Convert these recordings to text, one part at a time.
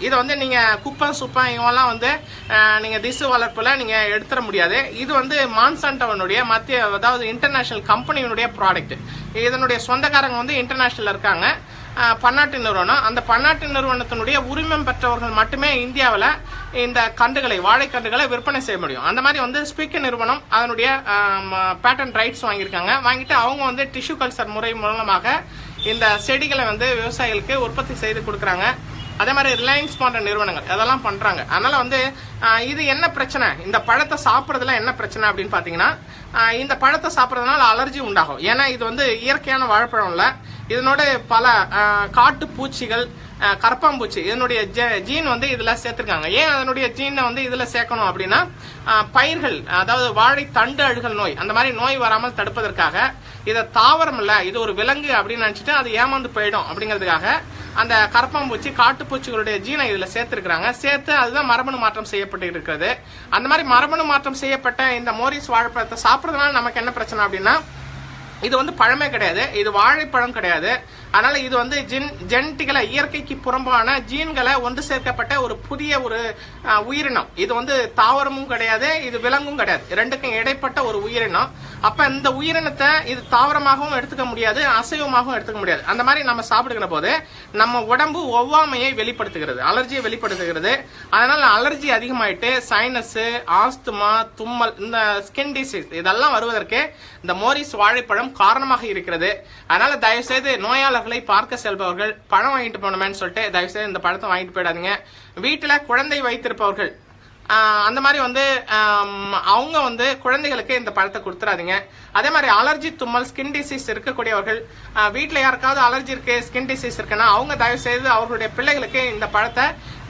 இதை வந்து நீங்க குப்பம் சுப்பம் இவெல்லாம் வந்து நீங்க திசு வளர்ப்புல நீங்க எடுத்துட முடியாது. இது வந்து மான்சான்டோனுடைய மத்திய, அதாவது இன்டர்நேஷனல் கம்பெனியினுடைய ப்ராடக்ட். இதனுடைய சொந்தக்காரங்க வந்து இன்டர்நேஷனல் இருக்காங்க, பன்னாட்டு நிறுவனம். அந்த பன்னாட்டு நிறுவனத்தினுடைய உரிமம் பெற்றவர்கள் மட்டுமே இந்தியாவில் இந்த கண்டுகளை, வாழைக்கண்டுகளை விற்பனை செய்ய முடியும். அந்த மாதிரி வந்து ஸ்பீக்கர் நிறுவனம் அதனுடைய பேட்டன்ட் ரைட்ஸ் வாங்கியிருக்காங்க. வாங்கிட்டு அவங்க வந்து டிஷ்யூ கல்ச்சர் முறை மூலமாக இந்த செடிகளை வந்து விவசாயிகளுக்கு உற்பத்தி செய்து கொடுக்குறாங்க. அதே மாதிரி ரிலையன்ஸ் போன்ற நிறுவனங்கள் அதெல்லாம் பண்றாங்க. அதனால வந்து இது என்ன பிரச்சனை, இந்த பழத்தை சாப்பிட்றதுல என்ன பிரச்சனை அப்படின்னு பாத்தீங்கன்னா, இந்த பழத்தை சாப்பிட்றதுனால அலர்ஜி உண்டாகும். ஏன்னா இது வந்து இயற்கையான வாழைப்பழம் இல்ல, இதனோட பல காட்டு பூச்சிகள், கரப்பாம்பூச்சி இதனுடைய ஜீன் வந்து இதுல சேர்த்திருக்காங்க. ஏன் அதனுடைய ஜீனை வந்து இதுல சேர்க்கணும் அப்படின்னா, பயிர்கள், அதாவது வாழை தண்டு அழுகல் நோய், அந்த மாதிரி நோய் வராமல் தடுப்பதற்காக. இதை தாவரம் இல்ல, இது ஒரு விலங்கு அப்படின்னு நினைச்சிட்டு அது ஏமாந்து போயிடும் அப்படிங்கிறதுக்காக அந்த கரப்பாம்பூச்சி காட்டுப்பூச்சிகளுடைய ஜீனை இதுல சேர்த்திருக்கிறாங்க. சேர்த்து அதுதான் மரபணு மாற்றம் செய்யப்பட்டு இருக்கிறது. அந்த மாதிரி மரபணு மாற்றம் செய்யப்பட்ட இந்த மோரிஸ் வாழைப்பழத்தை சாப்பிட்றதுனால நமக்கு என்ன பிரச்சனை அப்படின்னா, இது வந்து பழமே கிடையாது, இது வாழைப்பழம் கிடையாது. அதனால இது வந்து ஜெனட்டிக்கலா இயற்கைக்கு புறம்பான ஜீன்களை ஒன்று சேர்க்கப்பட்ட ஒரு புதிய ஒரு உயிரினம். இது வந்து தாவரமும் கிடையாது, இது விலங்கும் கிடையாது, ரெண்டுக்கும் இடைப்பட்ட ஒரு உயிரினம். அப்ப இந்த உயிரினத்தை இது தாவரமாகவும் எடுத்துக்க முடியாது, அசைவமாகவும் எடுத்துக்க முடியாது. அந்த மாதிரி நம்ம சாப்பிடுகிற போது நம்ம உடம்பு ஒவ்வாமையை வெளிப்படுத்துகிறது, அலர்ஜியை வெளிப்படுத்துகிறது. அதனால அலர்ஜி அதிகமாயிட்டு சைனஸ், ஆஸ்துமா, தும்மல், இந்த ஸ்கின் டிசீஸ் இதெல்லாம் வருவதற்கு இந்த மோரிஸ் வாழைப்பழம் காரணமாக இருக்கிறது. அதனால தயவு செய்து நோயாளர்களை பார்க்க செல்பவர்கள் பழம் வாங்கிட்டு போனோமேன்னு சொல்லிட்டு தயவு செய்து இந்த பழத்தை வாங்கிட்டு போயிடாதீங்க. வீட்டுல குழந்தை வைத்திருப்பவர்கள் அந்த மாதிரி வந்து அவங்க வந்து குழந்தைகளுக்கு இந்த பழத்தை கொடுத்துறாதீங்க. அதே மாதிரி அலர்ஜி, தும்மல், ஸ்கின் டிசீஸ் இருக்கக்கூடியவர்கள், வீட்டுல யாருக்காவது அலர்ஜி இருக்கு, ஸ்கின் டிசீஸ் இருக்குன்னா அவங்க தயவு செய்து அவர்களுடைய பிள்ளைகளுக்கு இந்த பழத்தை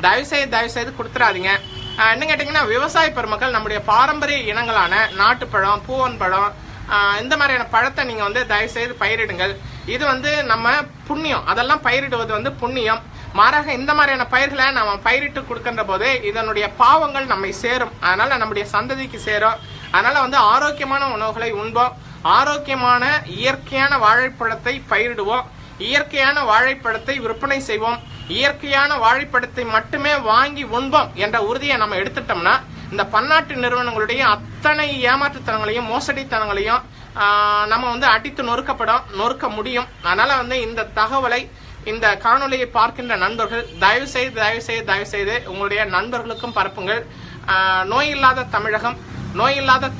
தயவு செய்து கொடுத்துறாதீங்க. என்ன கேட்டீங்கன்னா, விவசாய பெருமக்கள் நம்முடைய பாரம்பரிய இனங்களான நாட்டுப்பழம், பூவன் பழம், இந்த மாதிரியான பழத்தை நீங்க வந்து தயவு செய்து பயிரிடுங்கள். இது வந்து நம்ம புண்ணியம், அதெல்லாம் பயிரிடுவது வந்து புண்ணியம். மாறாக இந்த மாதிரியான பயிர்களை நம்ம பயிரிட்டு கொடுக்கின்ற போது இதனுடைய பாவங்கள் நம்மை சேரும், அதனால நம்முடைய சந்ததிக்கு சேரும். அதனால வந்து ஆரோக்கியமான உணவுகளை உண்போம், ஆரோக்கியமான இயற்கையான வாழைப்பழத்தை பயிரிடுவோம், இயற்கையான வாழைப்பழத்தை விற்பனை செய்வோம், இயற்கையான வாழைப்பழத்தை மட்டுமே வாங்கி உண்போம் என்ற உறுதியை நம்ம எடுத்துட்டோம்னா இந்த பன்னாட்டு நிறுவனங்களுடைய அத்தனை ஏமாற்றுத்தனங்களையும் மோசடித்தனங்களையும் நம்ம வந்து அடித்து நொறுக்க முடியும். அதனால வந்து இந்த தகவலை, இந்த காணொலியை பார்க்கின்ற நண்பர்கள் தயவு செய்து உங்களுடைய நண்பர்களுக்கும் பரப்புங்கள். நோய் இல்லாத தமிழகம், நோய் இல்லாத